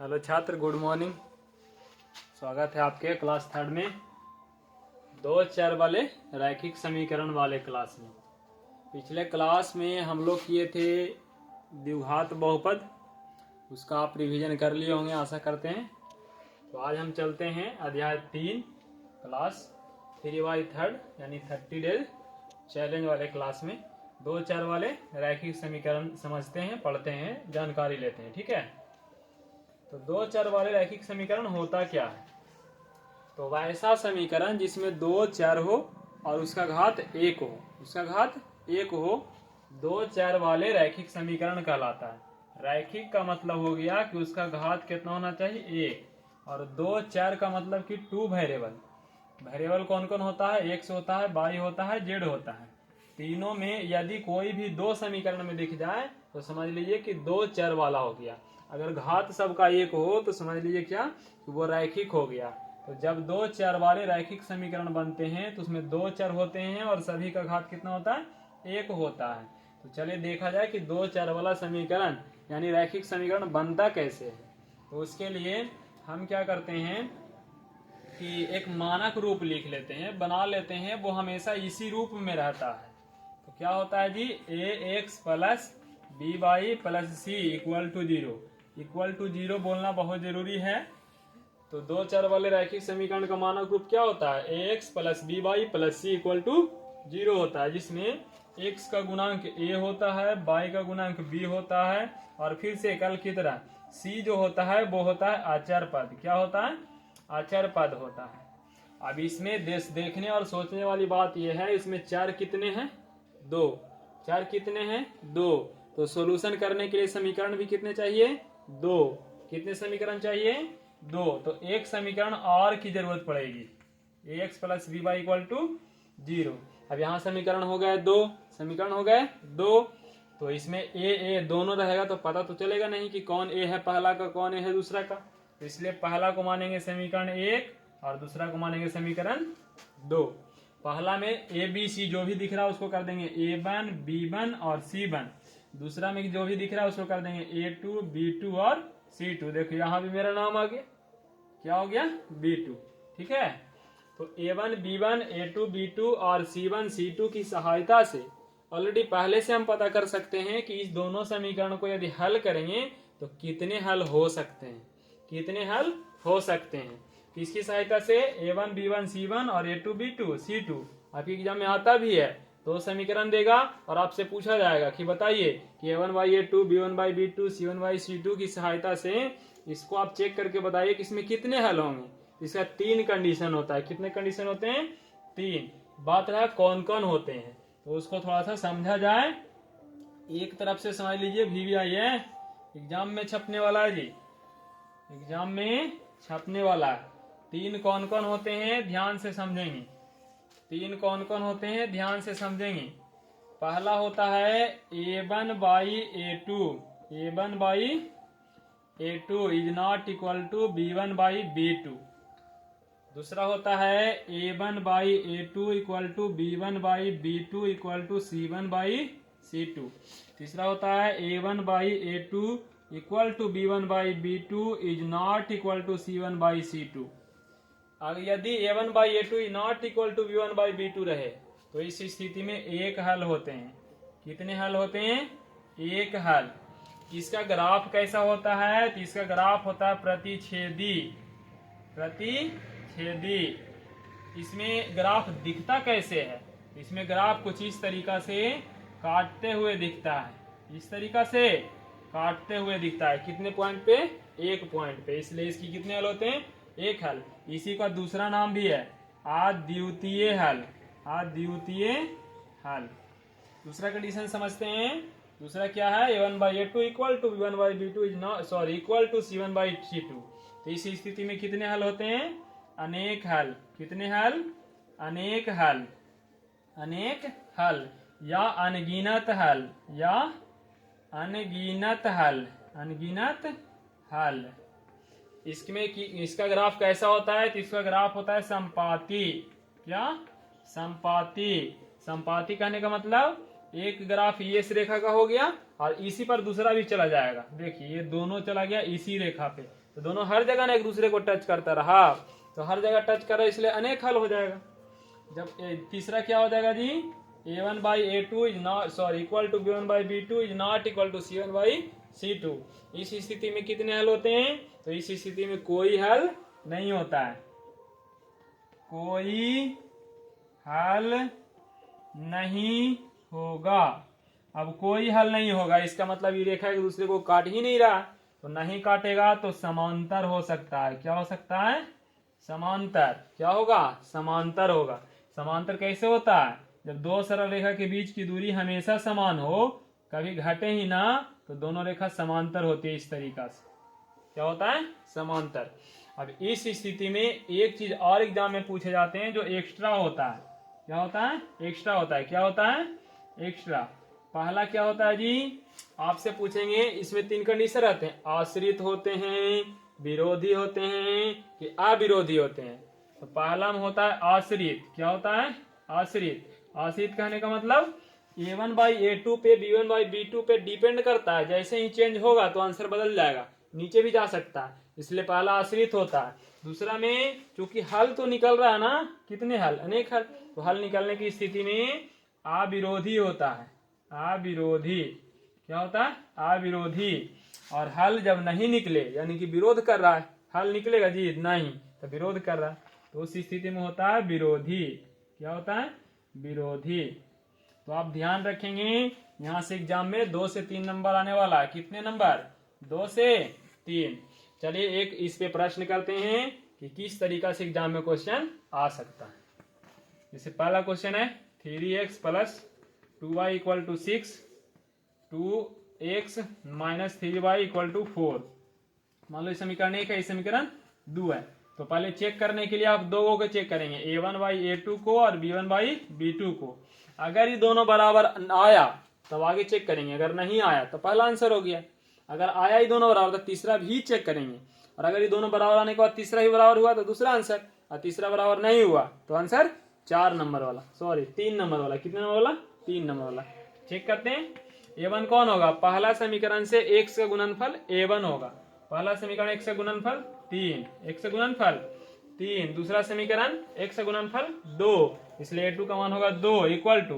Hello छात्र, good morning. स्वागत है आपके क्लास थर्ड में दो चर वाले रैखिक समीकरण वाले क्लास में। पिछले क्लास में हम लोग किए थे द्विघात बहुपद, उसका आप रिवीजन कर लिए होंगे आशा करते हैं। तो आज हम चलते हैं अध्याय 3 क्लास 3/3 यानी 30 डेज चैलेंज वाले क्लास में दो चर वाले रैखिक समीकरण समझते हैं, पढ़ते हैं, जानकारी लेते हैं। ठीक है, तो दो चर वाले रैखिक समीकरण होता क्या है? तो वैसा समीकरण जिसमें दो चर हो और उसका घात एक हो, दो चर वाले रैखिक समीकरण कहलाता है। रैखिक का मतलब हो गया कि उसका घात कितना होना चाहिए, एक, और दो चर का मतलब कि टू वेरिएबल। वेरिएबल कौन कौन होता है? एक्स होता है, वाई होता है, जेड होता है। तीनों में यदि कोई भी दो समीकरण में दिख जाए तो समझ लीजिए कि दो चर वाला हो गया। अगर घात सबका एक हो तो समझ लीजिए क्या, वो रैखिक हो गया। तो जब दो चर वाले रैखिक समीकरण बनते हैं तो उसमें दो चर होते हैं और सभी का घात कितना होता है? एक होता है। तो चलिए देखा जाए कि दो चर वाला समीकरण यानी रैखिक समीकरण बनता कैसे है। तो उसके लिए हम क्या करते हैं कि एक मानक रूप लिख लेते हैं, बना लेते हैं, वो हमेशा इसी रूप में रहता है। तो क्या होता है जी, A X plus B Y plus C equal to zero बोलना बहुत जरूरी है। तो दो चर वाले रैखिक समीकरण का मानक रूप क्या होता है? A X plus B Y plus C equal to zero होता है, जिसमें एक्स का गुणांक ए होता है, वाई का गुणांक बी होता है, और फिर से कल की तरह सी जो होता है वो होता है अचर पद। क्या होता है? अचर पद होता है। अब इसमें देखने और सोचने वाली बात यह है, इसमें चर कितने हैं? दो। चर कितने हैं? दो। तो सॉल्यूशन करने के लिए समीकरण भी कितने चाहिए? दो। कितने समीकरण चाहिए? दो। तो एक समीकरण और की जरूरत पड़ेगी, A X plus B Y equal to zero. अब यहाँ समीकरण हो गए दो, समीकरण हो गए दो। तो इसमें ए दोनों रहेगा तो पता तो चलेगा नहीं कि कौन ए है पहला का, कौन ए है दूसरा का। तो इसलिए पहला को मानेंगे समीकरण एक और दूसरा को मानेंगे समीकरण दो। पहला में ए बी सी जो भी दिख रहा है उसको कर देंगे A1 B1 और C1। दूसरा में जो भी दिख रहा है उसको कर देंगे A2 B2 और C2। देखो यहाँ भी मेरा नाम आ गया, क्या हो गया? B2। ठीक है, तो A1 B1 A2 B2 और C1 C2 की सहायता से ऑलरेडी पहले से हम पता कर सकते हैं कि इस दोनों समीकरण को यदि हल करेंगे तो कितने हल हो सकते हैं, कितने हल हो सकते हैं। किसकी सहायता से? A1 B1 C1 और A2 B2 C2। आपके एग्जाम में आता भी है, दो समीकरण देगा और आपसे पूछा जाएगा कि बताइए कि A1 by A2 B1 by B2 C1 by C2 की सहायता से इसको आप चेक करके बताइए कि इसमें कितने हल होंगे। इसका तीन कंडीशन होता है। कितने कंडीशन होते हैं? तीन। बात रहा कौन कौन होते हैं, तो उसको थोड़ा सा समझा जाए। एक तरफ से समझ लीजिए, VVI एग्जाम में छपने वाला है जी, एग्जाम में छपने वाला है। तीन कौन कौन होते हैं ध्यान से समझेंगे, तीन कौन कौन होते हैं ध्यान से समझेंगे। पहला होता है A1 by A2, A1 by A2 is not equal to B1 by B2। दूसरा होता है A1 by A2 equal to B1 by B2 equal to C1 by C2। तीसरा होता है A1 by A2 equal to B1 by B2 is not equal to C1 by C2। अगर यदि A1 by A2 is not equal to B1 by B2 रहे तो इस स्थिति में एक हल होते हैं। कितने हल होते हैं? एक हल। इसका ग्राफ कैसा होता है? तो इसका ग्राफ होता है प्रतिच्छेदी, प्रतिच्छेदी। इसमें ग्राफ दिखता कैसे है? इसमें ग्राफ कुछ इस तरीका से काटते हुए दिखता है, इस तरीका से काटते हुए दिखता है। कितने पॉइंट पे? एक पॉइंट पे। इसलिए इसकी कितने हल होते हैं? एक हल। इसी का दूसरा नाम भी है अद्वितीय हल, अद्वितीय हल। दूसरा कंडीशन समझते हैं। दूसरा क्या है? A1 by A2 equal to B1 by B2 is not equal to C1 by C2। तो इस स्थिति में कितने हल होते हैं? अनेक हल। कितने हल? अनेक हल, अनेक हल या अनगिनत हल, या अनगिनत हल, अनगिनत हल। इसमें इसका ग्राफ कैसा होता है? तो इसका ग्राफ होता है संपाती। क्या? संपाती। संपाती कहने का मतलब एक ग्राफ इस रेखा का हो गया और इसी पर दूसरा भी चला जाएगा। देखिए ये दोनों चला गया इसी रेखा पे, तो दोनों हर जगह ना एक दूसरे को टच करता रहा, तो हर जगह टच कर रहा है इसलिए अनेक हल हो जाएगा। जब तीसरा क्या हो जाएगा जी, a1/a2 is not sorry equal to b1/b2 is not equal to c1/c2। इस स्थिति में कितने हल होते हैं, तो इस स्थिति में कोई हल नहीं होता है, कोई हल नहीं होगा। अब कोई हल नहीं होगा इसका मतलब ये रेखा एक दूसरे को काट ही नहीं रहा, तो नहीं काटेगा तो समांतर हो सकता है। क्या हो सकता है, समांतर। क्या होगा, समांतर होगा। समांतर कैसे होता है, जब दो सरल रेखा के बीच की दूरी हमेशा समान हो, कभी घटे ही ना, तो दोनों रेखा समांतर होती है इस तरीका से। क्या होता है, समांतर। अब इस स्थिति में एक चीज और एग्जाम में पूछे जाते हैं जो एक्स्ट्रा होता है। क्या होता है, एक्स्ट्रा होता है। क्या होता है, एक्स्ट्रा। पहला क्या होता है जी, आपसे पूछेंगे इसमें 3 कंडीशन रहते हैं, आश्रित होते हैं, विरोधी होते हैं कि अविरोधी होते हैं। तो पहला में होता है आश्रित। क्या होता है, आश्रित। आश्रित कहने का मतलब a1/a2 पे b1/b2 पे डिपेंड करता है, जैसे ही चेंज होगा तो आंसर बदल जाएगा, नीचे भी जा सकता है, इसलिए पहला आश्रित होता है। दूसरा में चूंकि हल तो निकल रहा है ना, कितने हल, अनेक हल, तो हल निकलने की स्थिति में अविरोधी होता है, अविरोधी। क्या होता है, अविरोधी। और हल जब नहीं निकले यानी कि विरोध कर रहा है, हल निकलेगा जी नहीं, तो विरोध कर रहा है, तो उस स्थिति में होता है विरोधी। क्या होता है, विरोधी। तो आप ध्यान रखेंगे यहां से एग्जाम में 2 से 3 नंबर आने वाला है। कितने नंबर, 2 से 3। चलिए एक इस पे प्रश्न करते हैं कि किस तरीका से एग्जाम में क्वेश्चन आ सकता है। जैसे पहला क्वेश्चन है 3x + 2y = 6, 2x - 3y = 4। मान लो समीकरण 1 है, समीकरण 2 है। तो पहले चेक करने के लिए आप दो को चेक करेंगे, a1/a2 को और b1/b2 को। अगर ये दोनों बराबर आया तब आगे चेक करेंगे, अगर नहीं आया तो पहला आंसर हो गया। अगर आया ही दोनों बराबर तो तीसरा भी चेक करेंगे, और अगर ये दोनों बराबर आने के बाद तीसरा ही बराबर हुआ तो दूसरा आंसर, और तीसरा बराबर नहीं हुआ तो आंसर 4 नंबर वाला, सॉरी 3 नंबर वाला। कितने नंबर वाला, 3 नंबर वाला। चेक करते हैं। a1 कौन होगा, पहला समीकरण से x का गुणनफल a1 होगा। पहला समीकरण x का गुणनफल 3, x का गुणनफल 3। दूसरा समीकरण x का गुणनफल 2, इसलिए a2 का मान होगा 2 इक्वल टू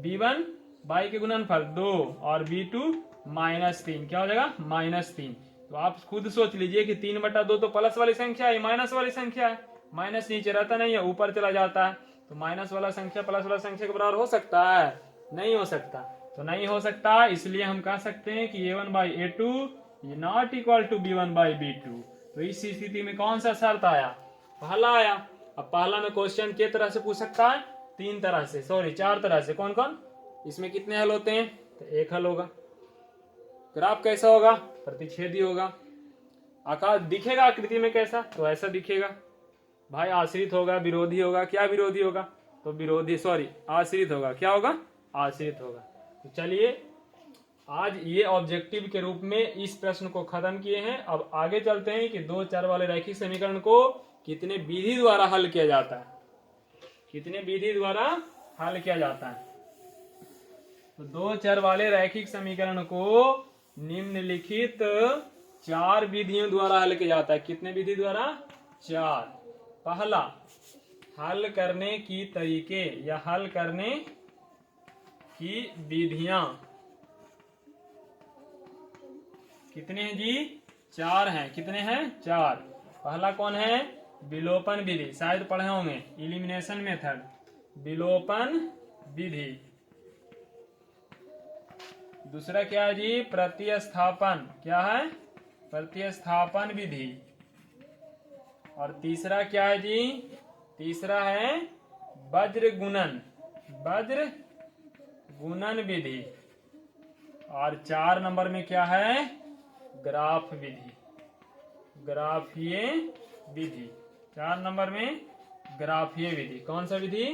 b1 y के गुणनफल 2 और b2 -3। क्या हो जाएगा, -3। तो आप खुद सोच लीजिए कि 3/2 तो प्लस वाली संख्या है, माइनस वाली संख्या है। माइनस नीचे रहता नहीं है, ऊपर चला जाता है, तो माइनस वाला संख्या प्लस वाला संख्या के बराबर हो सकता है, नहीं हो सकता। तो नहीं हो सकता, इसलिए हम कह सकते हैं कि a1/a2 not equal to b1/b2। तो इस स्थिति में कौन सा शर्त आया, पहला आया। अब पहला में क्वेश्चन के तरह से पूछ सकता है, 3 तरह से, सॉरी 4 तरह से। कौन कौन, इसमें कितने हल होते हैं, तो एक हल होगा। ग्राफ कैसा होगा, प्रतिच्छेदी होगा। आकार दिखेगा आकृति में कैसा, तो ऐसा दिखेगा भाई। आश्रित होगा, विरोधी होगा। क्या विरोधी होगा, तो विरोधी सॉरी आश्रित होगा। क्या होगा, आश्रित होगा। तो चलिए आज ये ऑब्जेक्टिव के रूप में इस प्रश्न को खत्म किए हैं। अब आगे चलते हैं कि 2 चर वाले रैखिक समीकरण को कितने विधि द्वारा हल किया जाता है, कितने विधि द्वारा हल किया जाता है। तो 2 चर वाले रैखिक समीकरण को निम्नलिखित 4 विधियों द्वारा हल किया जाता है। कितने विधि द्वारा, 4। पहला, हल करने की तरीके या हल करने की विधियां। कितने हैं जी, 4 हैं। कितने हैं, 4। पहला कौन है, विलोपन विधि, शायद पढ़े होंगे, एलिमिनेशन मेथड, विलोपन विधि। दूसरा क्या है जी, प्रतिस्थापन। क्या है, प्रतिस्थापन विधि। और तीसरा क्या है जी, तीसरा है वज्र गुणन, वज्र गुणन विधि। और 4 नंबर में क्या है, ग्राफ विधि, ग्राफीय विधि। 4 नंबर में ग्राफीय विधि। कौन सा विधि,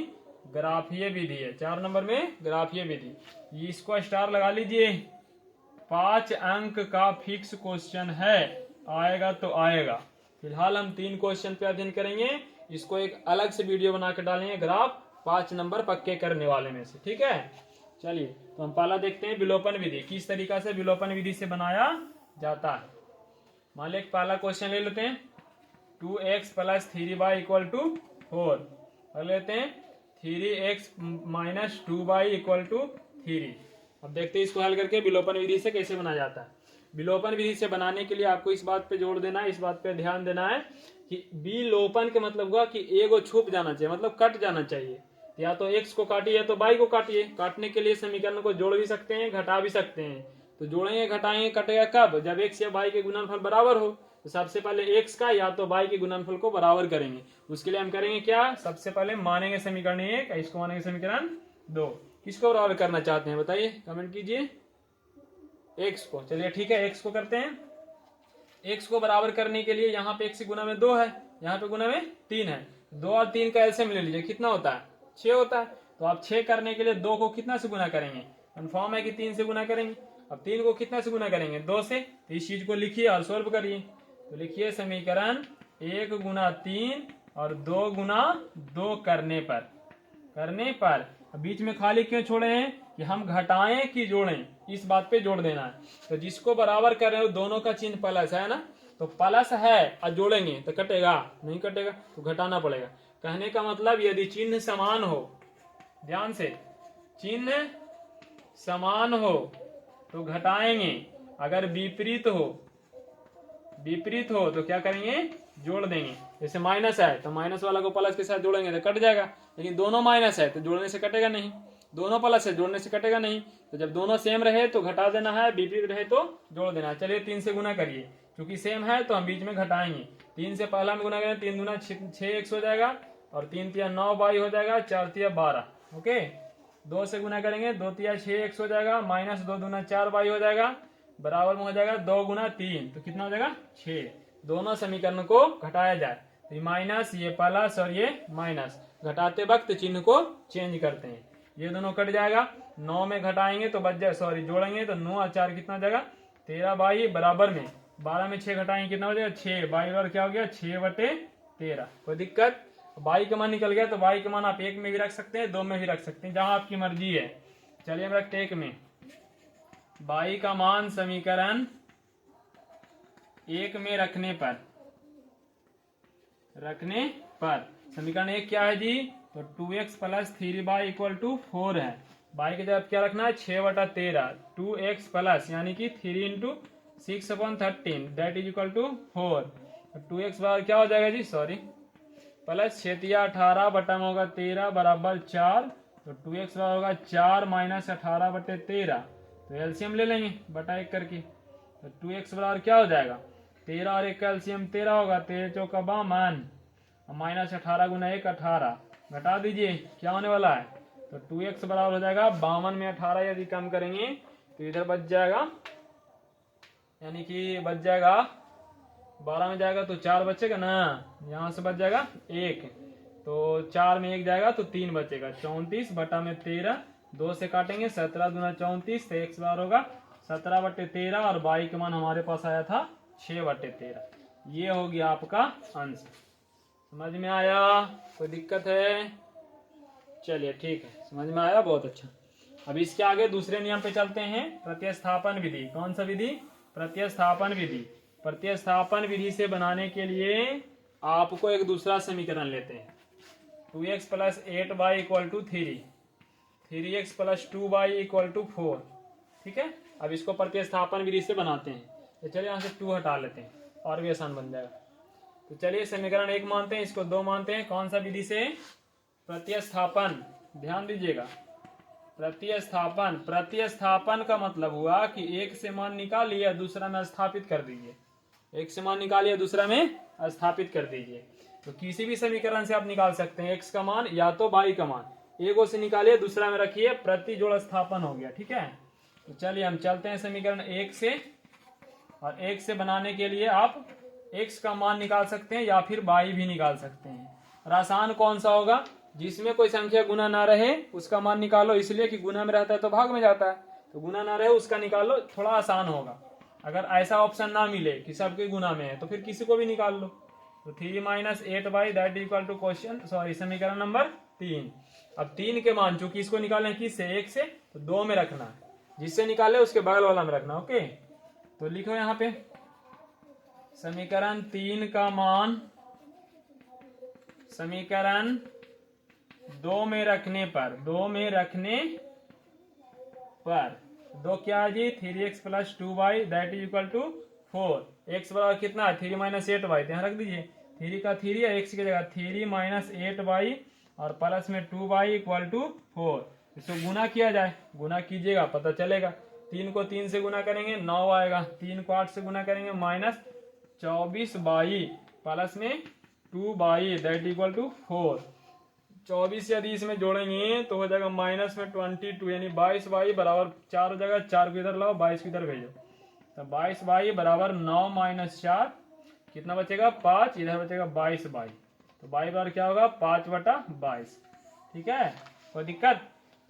ग्राफीय विधि है 4 नंबर में, ग्राफीय विधि। इसको स्टार लगा लीजिए। 5 अंक का फिक्स क्वेश्चन है, आएगा तो आएगा। फिलहाल हम 3 क्वेश्चन पे अध्ययन करेंगे, इसको एक अलग से वीडियो बना के डालेंगे, ग्राफ 5 नंबर पक्के करने वाले में से। ठीक है, चलिए तो हम पहला देखते हैं विलोपन विधि। किस तरीका से विलोपन विधि से बनाया जाता है। मान लो एक पहला क्वेश्चन ले लेते हैं, 2x plus 3y equal to 4, और लेते हैं 3x minus 2y equal to 3। अब देखते हैं इसको हल करके विलोपन विधि से कैसे बनाया जाता है। विलोपन विधि से बनाने के लिए आपको इस बात पे जोर देना है, इस बात पे ध्यान देना है कि विलोपन के मतलब हुआ कि एगो छुप जाना चाहिए, मतलब कट जाना चाहिए। या तो x को काटिए या तो y को काटिए। काटने के लिए समीकरण को जोड़ भी सकते हैं, घटा भी सकते हैं। तो जोड़ेंगे घटाएंगे कटेगा कब, जब x या y के गुणनफल बराबर हो। तो सबसे पहले x का या तो y के गुणनफल को बराबर करेंगे। उसके लिए हम करेंगे क्या, सबसे पहले मानेंगे समीकरण 1, इसको मानेंगे समीकरण 2। किसको बराबर करना चाहते हैं बताइए, कमेंट कीजिए। x को, चलिए ठीक है x को करते हैं। x को बराबर करने के लिए यहाँ पे x गुना में 2 है, यहाँ पे गुना में 3 है। 2 और 3 का एलसीएम ले लीजिए, कितना होता है, 6 होता है। तो आप 6 करने के लिए 2 को कितना से गुना करेंगे, कन्फर्म है कि 3 से गुना करेंगे। अब 3 को कितना से गुना करेंगे, 2 से। तो इस चीज को लिखिए और सोल्व करिए। तो लिखिए समीकरण 1 गुना 3 और 2 गुना 2 करने पर बीच में खाली क्यों छोड़े हैं कि हम घटाएं कि जोड़ें, इस बात पे जोड़ देना है। तो जिसको बराबर कर रहे हो दोनों का चिन्ह प्लस है ना, तो प्लस है और जोड़ेंगे तो कटेगा, नहीं कटेगा तो घटाना पड़ेगा। कहने का मतलब यदि चिन्ह समान हो, ध्यान से, चिन्ह समान हो तो घटाएंगे, अगर विपरीत हो तो क्या करेंगे, जोड़ देंगे। जैसे माइनस है तो माइनस वाला को प्लस के साथ जोड़ेंगे तो कट जाएगा, लेकिन दोनों माइनस है तो जोड़ने से कटेगा नहीं, दोनों प्लस है जोड़ने से कटेगा नहीं। तो जब दोनों सेम रहे तो घटा देना है, विपरीत रहे तो जोड़ देना है। चलिए 3 से गुना करिए, क्योंकि सेम है तो हम बीच में घटाएंगे। 3 से पहला में गुना करें, 3 दूना 6x हो जाएगा, और 3 तिया 9y हो जाएगा, 4 तिया 12। ओके, 2 से गुना करेंगे, 2 तिया 6x हो जाएगा, माइनस 2 दूना 4y हो जाएगा, बराबर में हो जाएगा 2 गुना 3, तो कितना हो जाएगा 6। दोनों समीकरण को घटाया जाए, तो ये माइनस, ये प्लस और ये माइनस, घटाते वक्त चिन्ह को चेंज करते हैं। ये दोनों कट जाएगा, 9 में घटाएंगे तो बच जाए, सॉरी जोड़ेंगे तो 9 और 4 कितना हो जाएगा 13y, बराबर में 12 में 6 घटाएंगे कितना हो जाएगा 6, y और क्या हो गया 6/13। कोई दिक्कत, y का मान निकल गया तो y का मान आप 1 में भी रख सकते हैं, 2 में भी रख सकते हैं, जहां आपकी मर्जी है। चलिए हम रखते 1 में। y का मान समीकरण 1 में रखने पर समीकरण 1 क्या है जी, तो 2x plus 3y equal to 4 है। y की जगह क्या रखना है 6/13, 2x प्लस यानी कि 3 into 6/13 that is equal to 4। 2x बराबर क्या हो जाएगा जी, सॉरी प्लस 6 तिया 18 बटा में होगा 13 बराबर 4। तो 2x बराबर होगा 4 माइनस 18/13, तो एलसीएम ले लेंगे बटा 1 करके। तो 2x बराबर क्या हो जाएगा 13 और 1 का एलसीएम 13 होगा, 13 चौका 52, माइनस 18 गुना 1 18, घटा दीजिए क्या होने वाला है। तो 2x बराबर हो जाएगा 52 में 18 यदि कम करेंगे तो इधर बच जाएगा, यानी कि बच जाएगा 12 में जाएगा तो 4 बचेगा ना, यहाँ से बच जाएगा 1, तो 4 में 1 जाएगा तो 3 बचेगा, 34 बटा में 13, 2 से काटेंगे 17 दूना 34, तो x बार होगा 17/13 और y का मान हमारे पास आया था 6/13। ये हो गया आपका आंसर। समझ में आया, कोई दिक्कत है, चलिए ठीक है, समझ में आया, बहुत अच्छा। अब इसके आगे दूसरे नियम पे चलते हैं, प्रतिस्थापन विधि। कौन सा विधि, प्रतिस्थापन विधि। प्रतिस्थापन विधि से बनाने के लिए आपको एक दूसरा समीकरण लेते हैं, 2x plus 8y equal to 3, 3x plus 2y equal to 4। ठीक है, अब इसको प्रतिस्थापन विधि से बनाते हैं। तो चलिए यहाँ से 2 हटा लेते हैं और भी आसान बन जाएगा। तो चलिए समीकरण 1 मानते हैं, इसको 2 मानते हैं। कौन सा विधि से, प्रतिस्थापन, ध्यान दीजिएगा, प्रतिस्थापन का मतलब हुआ कि एक से मान निकालिए दूसरा में स्थापित कर दीजिए, एक से मान निकालिए दूसरा में स्थापित कर दीजिए। तो किसी भी समीकरण से आप निकाल सकते हैं x का मान या तो y का मान, एक से निकालिए दूसरा में रखिए, प्रति जोड़ स्थापन हो गया। ठीक है, तो चलिए हम चलते हैं समीकरण 1 से, और 1 से बनाने के लिए आप x का मान निकाल सकते हैं या फिर y भी निकाल सकते हैं। और आसान कौन सा होगा, जिसमें कोई संख्या गुना ना रहे उसका मान निकालो, इसलिए कि गुना में रहता है तो भाग में जाता है, तो गुना ना रहे उसका निकालो, थोड़ा आसान होगा। अगर ऐसा ऑप्शन ना मिले कि सबके गुना में है तो फिर किसी को भी निकाल लो। तो 3 minus 8y that equal to question, sorry समीकरण नंबर 3। अब 3 के मान चूंकि इसको निकालें किससे, 1 से, तो 2 में रखना है, जिससे निकाले उसके बगल वाला में रखना। ओके, तो लिखो यहाँ पे समीकरण 3 का मान समीकरण 2 में रखने पर 2 क्या है जी 3x plus 2y that is equal to 4। X बराबर कितना है 3 माइनस 8y, यहाँ रख दीजिए 3 का 3 है, x की जगह 3 माइनस 8y और प्लस में 2y इक्वल टू 4। इसको गुना किया जाए, गुना कीजिएगा पता चलेगा। 3 को 3 से गुना करेंगे 9 आएगा, 3 को 8 से गुना करेंगे माइनस 24y प्लस में 2y दैट इक्वल टू 4। 24 यदि इसमें जोड़ेंगे तो हो जाएगा माइनस में 22 यानी 22y बराबर 4 हो जाएगा। 4 को इधर लाओ 22 को इधर भेजो, तो 22y बराबर 9 माइनस 4 कितना बचेगा 5, इधर बचेगा 22y, तो y बराबर क्या होगा 5/22। ठीक है, कोई दिक्कत?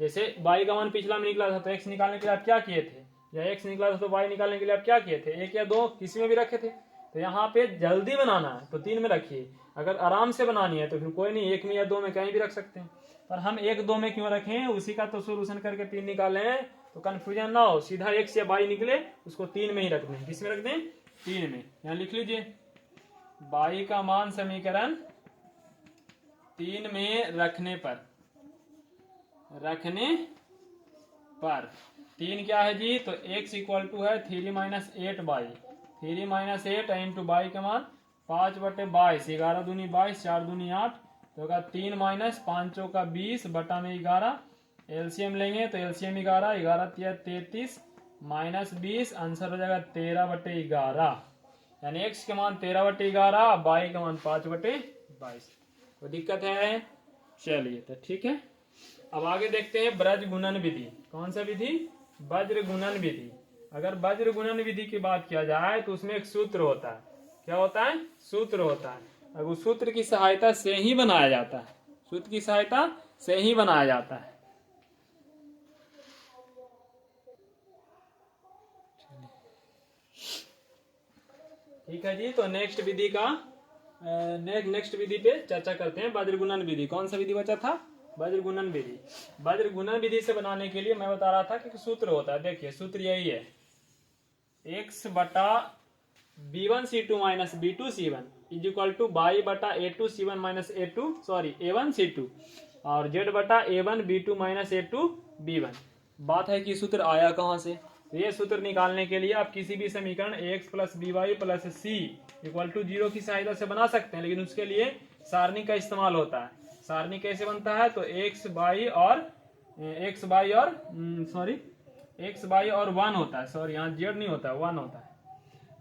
जैसे y का मान पिछला में निकला था तो x निकालने के लिए आप क्या किए थे, या x निकला था तो y निकालने के लिए आप क्या किए थे, 1 या 2 किसी में भी रखे थे। तो यहाँ पे जल्दी बनाना है तो 3 में रखिए, अगर आराम से बनानी है तो फिर कोई नहीं 1 में या 2 में कहीं भी रख सकते हैं। पर हम 1-2 में क्यों रखें, उसी का तो सोल्यूशन करके 3 निकाले हैं, तो कंफ्यूजन ना हो, सीधा x या y निकले उसको 3 में ही रख दें। किस में रख दें 3 में। यहाँ लिख लीजिए y का मान समीकरण 3 में रखने पर 3 क्या है जी, तो x इक्वल टू है 3 minus 8y, 3 minus 8 into y का मान 5/22, 11 दूनी 22, 4 दूनी 8, तो होगा 3 माइनस 5 का 20 बटा में 11, एलसीएम लेंगे तो एलसीएम 11, 11 33 माइनस 20, आंसर हो जाएगा 13/11, यानी x के मान 13/11, y का मान 5/22। कोई दिक्कत है? चलिए तो ठीक है, अब आगे देखते हैं ब्रज गुणन विधि। कौन सा विधि? वज्र गुणन विधि। अगर वज्र गुणन विधि की बात किया जाए तो उसमें एक सूत्र होता है। क्या होता है? सूत्र होता है। अब उस सूत्र की सहायता से ही बनाया जाता है, सूत्र की सहायता से ही बनाया जाता है। ठीक है जी, तो नेक्स्ट विधि का नेक्स्ट विधि पे चर्चा करते हैं। वज्र गुणन विधि, कौन सा विधि बचा था? वज्र गुणन विधि। वज्र गुणन विधि से बनाने के लिए मैं बता रहा था कि सूत्र होता है। देखिए सूत्र यही है, x बटा b1c2 minus b2c1 is equal to y बटा a2c1 माइनस a1c2 और z बटा a1b2 माइनस a2b1। बात है कि सूत्र आया कहाँ से? तो ये सूत्र निकालने के लिए आप किसी भी समीकरण ax plus by plus c equal to 0 की सहायता से बना सकते हैं, लेकिन उसके लिए सारणी का इस्तेमाल होता है। सारणी कैसे बनता है? तो x बाई और 1 होता है, सॉरी यहाँ z नहीं होता है, 1 होता है।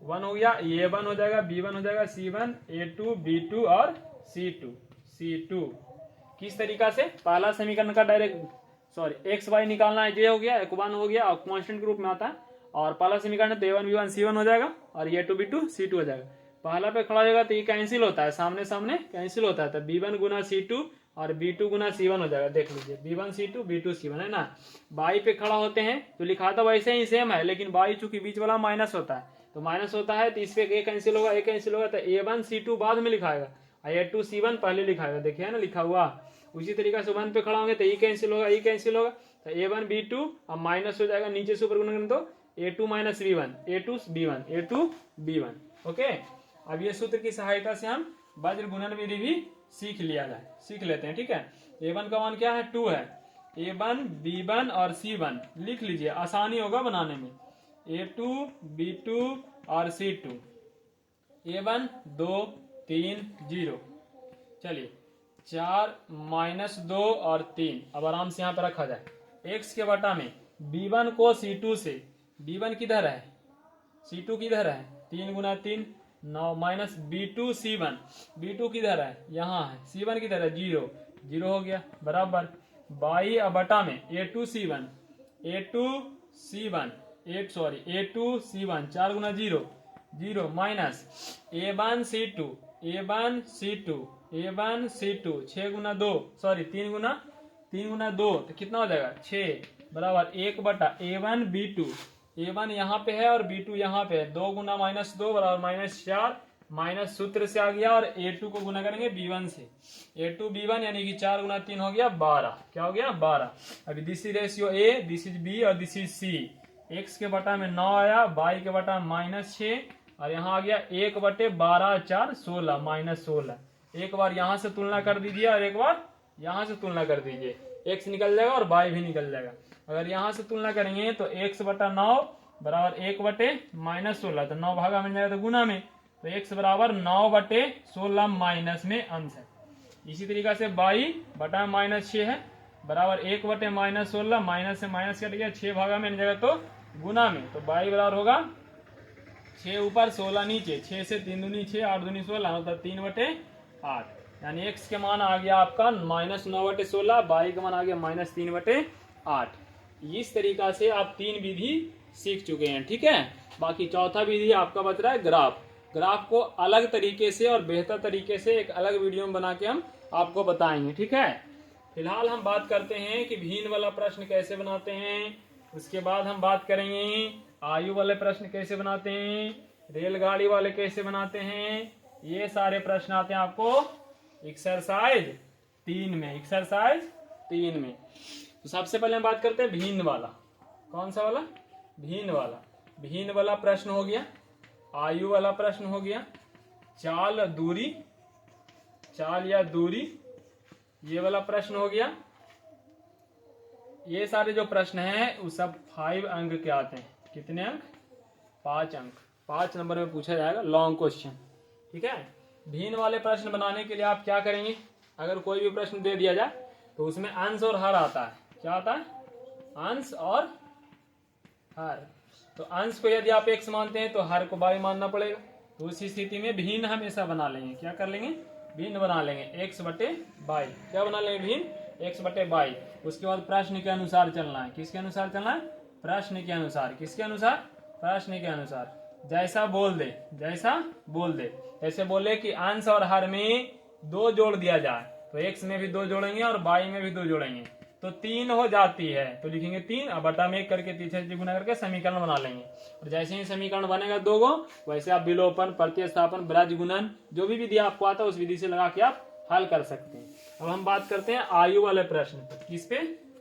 1 हो गया, a1 हो जाएगा, b1 हो जाएगा, c1, a2, b2 और c2। किस तरीका से? पहला समीकरण का डायरेक्ट x y निकालना है, ये हो गया, एक 1 हो गया और कांस्टेंट के रूप में आता है, और पहला समीकरण है तो a1 b1 c1 हो जाएगा और a2 b2 c2 हो जाएगा। पहला पे खड़ा होगा तो ये कैंसिल होता है, सामने सामने कैंसिल होता है, तो b1 गुना c2 और b2 गुना c1 हो जाएगा। देख लीजिए b1 c2 b2 c1 है ना। बाई पे खड़ा होते हैं तो लिखा तो वैसे ही सेम है, लेकिन बाई चूंकि बीच वाला माइनस होता है तो माइनस होता है, तो इस पे एक कैंसिल होगा, एक कैंसिल होगा, तो a1 c2 बाद में लिखाएगा और a2 c1 पहले लिखाएगा। देखिए है ना लिखा हुआ। उसी तरीका से 1 पे खड़ा होंगे तो ये कैंसिल होगा, ये कैंसिल होगा, तो a1 b2 अब माइनस हो जाएगा, नीचे से ऊपर गुना करें तो a2 minus b1 a2 b1। Okay, अब ये सूत्र की सहायता से हम वज्र गुणन विधि भी सीख लेते हैं। ठीक है, a1 का मान क्या है? 2 है, a1 b1 और c1 लिख लीजिए, आसानी होगा बनाने में। a2 b2 और c2, a1 2 3 0, चलिए 4 माइनस 2 और 3, अब आराम से यहाँ पे रखा जाए। x के बटा में b1 को c2 से, b1 किधर है, c2 किधर है, 3 गुना 3 9 माइनस b2 c1, b2 किधर है, यहाँ है, c1 किधर है, 0 0 हो गया, बराबर बाई बटा में a2 c1 4 गुना 0 0 माइनस a1 c2 6 गुना 2 3 गुना 2 तो कितना हो जाएगा 6 बराबर 1 बटा a1 b2, a1 यहाँ पे है और b2 यहाँ पे है, 2 गुना माइनस 2 बराबर माइनस 4, माइनस सूत्र से आ गया, और a2 को गुना करेंगे b1 से, a2 b1 यानी कि 4 गुना 3 हो गया 12। क्या हो गया 12। अभी this is ratio a, this is b और दिस इज c। x के बटा में 9 आया, y के बटा माइनस 6 और यहाँ आ गया 1/12 4 16 माइनस 16। एक बार यहाँ से तुलना कर दीजिए और एक बार यहाँ से तुलना कर दीजिए, x निकल जाएगा और y भी निकल जाएगा। अगर यहाँ से तुलना करेंगे तो x/9 बराबर 1/-16, तो 9 भागा मिल जाएगा तो गुना में, तो x बराबर 9/16 माइनस में अंश है। इसी तरीका से y/-6 है बराबर 1/-16, माइनस से माइनस कट गया, 6 भागा में मिल जाएगा तो गुना में, तो y बराबर होगा 6 ऊपर 16 नीचे, 6 से 3 दूनी 6, 8 दूनी 16, मतलब 3/8, यानी x के मान आ गया आपका -9/16, y का मान आ गया -3/8। इस तरीका से आप 3 विधि सीख चुके हैं, ठीक है। बाकी चौथा विधि आपका बच रहा है ग्राफ। ग्राफ को अलग तरीके से और बेहतर तरीके से एक अलग वीडियो में बना के हम आपको बताएंगे, ठीक है। फिलहाल हम बात करते हैं कि भिन्न वाला प्रश्न कैसे बनाते हैं, उसके बाद हम बात करेंगे आयु वाले प्रश्न कैसे बनाते हैं, रेलगाड़ी वाले कैसे बनाते हैं। ये सारे प्रश्न आते हैं आपको एक्सरसाइज 3 में, एक्सरसाइज 3 में। तो सबसे पहले हम बात करते हैं भिन्न वाला। कौन सा वाला? भिन्न वाला। भिन्न वाला प्रश्न हो गया, आयु वाला प्रश्न हो गया, चाल दूरी, चाल या दूरी, ये वाला प्रश्न हो गया। ये सारे जो प्रश्न हैं वो सब 5 अंक के आते हैं। कितने अंक? 5 अंक, 5 नंबर में पूछा जाएगा, लॉन्ग क्वेश्चन, ठीक है। भिन्न वाले प्रश्न बनाने के लिए आप क्या करेंगे, अगर कोई भी प्रश्न दे दिया जाए तो उसमें अंश और हर आता है। क्या आता है? अंश और हर। तो अंश को यदि आप x मानते हैं तो हर को y मानना पड़ेगा। तो उस स्थिति में भिन्न हमेशा बना लेंगे। क्या कर लेंगे? भिन्न बना लेंगे, x/y। क्या बना लेंगे? भिन्न x/y। उसके बाद प्रश्न के अनुसार चलना है। किसके अनुसार चलना है? प्रश्न के अनुसार। किसके अनुसार? प्रश्न के अनुसार। जैसा बोल दे, जैसा बोल दे। ऐसे बोले कि अंश और हर में 2 जोड़ दिया जाए, तो x में भी 2 जोड़ेंगे और y में भी 2 जोड़ेंगे, तो 3 हो जाती है। तो लिखेंगे 3, अब बटा में 1 करके पीछे से गुना करके समीकरण बना लेंगे। और जैसे ही समीकरण बनेगा 2 गो, वैसे आप विलोपन, प्रतिस्थापन, ब्रज गुणन, जो भी विधि आपको आता है उस विधि से लगा के आप हल कर सकते हैं। अब हम बात करते हैं आयु वाले प्रश्न पे। किस पे?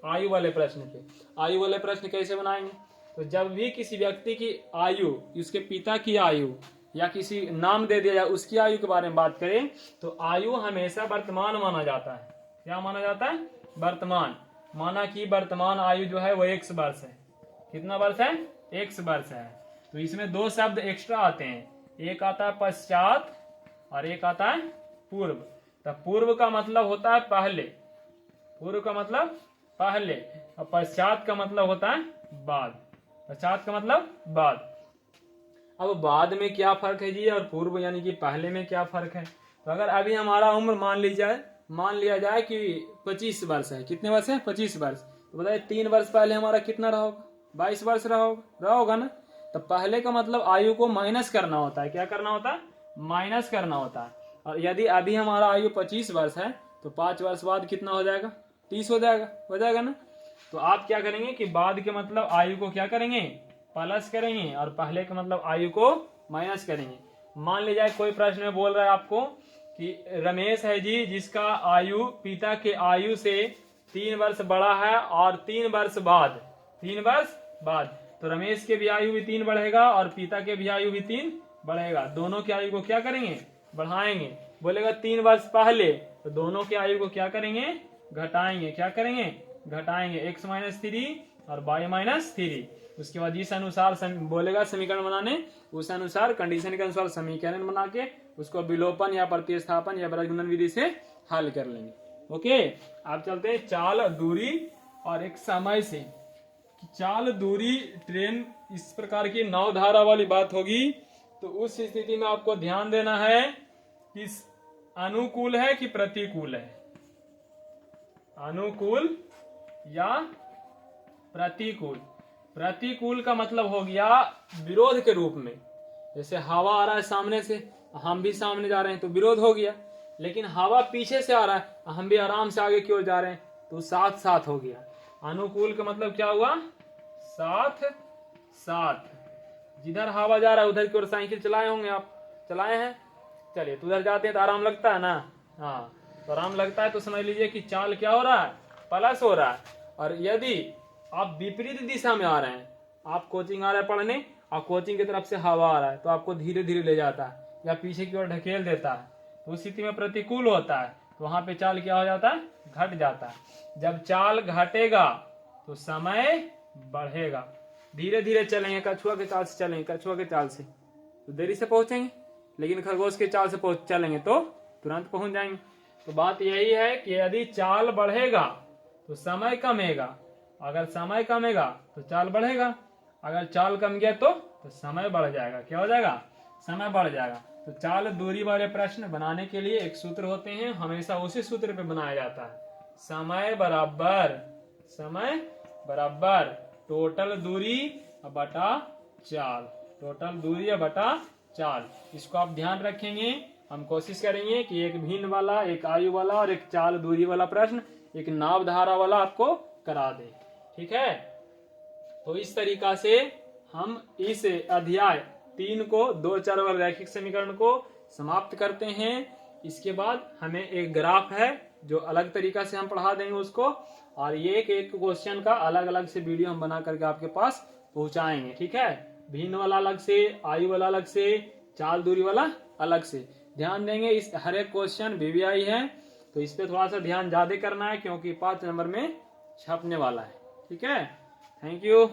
आयु वाले प्रश्न पे। आयु वाले प्रश्न कैसे बनाएंगे? तो जब भी किसी व्यक्ति की आयु, उसके पिता की आयु या किसी नाम दे दिया जाए उसकी आयु के बारे में बात करें, तो आयु हमेशा वर्तमान माना जाता है। क्या माना जाता है? वर्तमान। माना कि वर्तमान आयु जो है वो 1 वर्ष है। कितना वर्ष है? 1 वर्ष है। तो इसमें 2 शब्द एक्स्ट्रा आते हैं, एक आता है पश्चात और एक आता है पूर्व। तो पूर्व का मतलब होता है पहले, पूर्व का मतलब पहले, और पश्चात का मतलब होता है बाद। पश्चात का मतलब बाद। अब बाद में क्या फर्क है जी, और पूर्व यानी कि पहले में क्या फर्क है? तो अगर अभी हमारा उम्र मान लिया जाए कि 25 वर्ष है। कितने वर्ष है? 25 वर्ष। तो बताइए 3 वर्ष पहले हमारा कितना रहा होगा? 22 वर्ष रहा होगा ना। तो पहले का मतलब आयु को माइनस करना होता है। क्या करना होता है? माइनस करना होता है। और यदि अभी हमारा आयु 25 वर्ष है तो 5 वर्ष बाद कितना हो जाएगा? 30 हो जाएगा ना। तो आप क्या करेंगे कि बाद के मतलब आयु को क्या करेंगे? प्लस करेंगे, और पहले के मतलब आयु को माइनस करेंगे। मान लीजिए कोई प्रश्न में बोल रहा है आपको कि रमेश है जी, जिसका आयु पिता के आयु से 3 वर्ष बड़ा है और 3 वर्ष बाद, 3 वर्ष बाद, तो रमेश के भी आयु भी 3 बढ़ेगा और पिता के भी आयु भी 3 बढ़ेगा। दोनों की आयु को क्या करेंगे? बढ़ाएंगे। बोलेगा 3 वर्ष पहले, तो दोनों की आयु को क्या करेंगे? घटाएंगे। क्या करेंगे? घटाएंगे। x - 3 और y - 3। उसके बाद जिस अनुसार बोलेगा समीकरण बनाने, उस अनुसार कंडीशन के अनुसार समीकरण बना के उसको विलोपन या प्रतिस्थापन या ब्रजगुणन विधि से हल कर लेंगे। ओके, आप चलते हैं चाल, दूरी और एक समय से। चाल, दूरी, ट्रेन इस प्रकार की 9 धारा वाली बात होगी, तो उस स्थिति में आपको ध्यान देना है कि अनुकूल है कि प्रतिकूल है। अनुकूल या प्रतिकूल। प्रतिकूल का मतलब हो गया विरोध के रूप में। जैसे हवा आ रहा है सामने से, हम भी सामने जा रहे हैं तो विरोध हो गया। लेकिन हवा पीछे से आ रहा है, हम भी आराम से आगे की ओर जा रहे हैं तो साथ साथ हो गया। अनुकूल का मतलब क्या हुआ? साथ साथ। जिधर हवा जा रहा है उधर की ओर साइकिल चलाए होंगे आप, चलाए हैं? चलिए, तो उधर जाते हैं तो आराम लगता है ना। हाँ, तो आराम लगता है तो समझ लीजिए कि चाल क्या हो रहा है? प्लस हो रहा है। और यदि आप विपरीत दिशा में आ रहे हैं, आप कोचिंग आ रहे हैं पढ़ने और कोचिंग की तरफ से हवा आ रहा है तो आपको धीरे धीरे ले जाता है या पीछे की ओर ढकेल देता है, तो उस स्थिति में प्रतिकूल होता है, तो वहां पे चाल क्या हो जाता है, घट जाता है। जब चाल घटेगा तो समय बढ़ेगा। धीरे धीरे चलेंगे, कछुआ के चाल से चलेंगे, कछुआ के चाल से तो देरी से पहुंचेंगे, लेकिन खरगोश के चाल से चलेंगे तो तुरंत पहुंच जाएंगे। तो बात यही है कि यदि चाल बढ़ेगा तो समय कमेगा, अगर समय कमेगा तो चाल बढ़ेगा, अगर चाल कम गया तो समय बढ़ जाएगा। क्या हो जाएगा, समय बढ़ जाएगा। तो चाल दूरी वाले प्रश्न बनाने के लिए एक सूत्र होते हैं, हमेशा उसी सूत्र पे बनाया जाता है, समय बराबर टोटल दूरी बटा चाल, टोटल दूरी बटा चाल। इसको आप ध्यान रखेंगे। हम कोशिश करेंगे कि एक भिन्न वाला, एक आयु वाला और एक चाल दूरी वाला प्रश्न, एक नाव धारा वाला आपको करा दे। ठीक है, तो इस तरीका से हम इस अध्याय 3 को 2 चर वाले रैखिक समीकरण को समाप्त करते हैं। इसके बाद हमें एक ग्राफ है जो अलग तरीका से हम पढ़ा देंगे उसको, और ये एक क्वेश्चन का अलग अलग से वीडियो हम बना करके आपके पास पहुंचाएंगे। ठीक है, भिन्न वाला अलग से, आयु वाला अलग से, चाल दूरी वाला अलग से। ध्यान देंगे, इस हर एक क्वेश्चन वीवीआई है तो इस पे थोड़ा सा ध्यान ज्यादा करना है क्योंकि 5 नंबर में छपने वाला है। ठीक है, थैंक यू।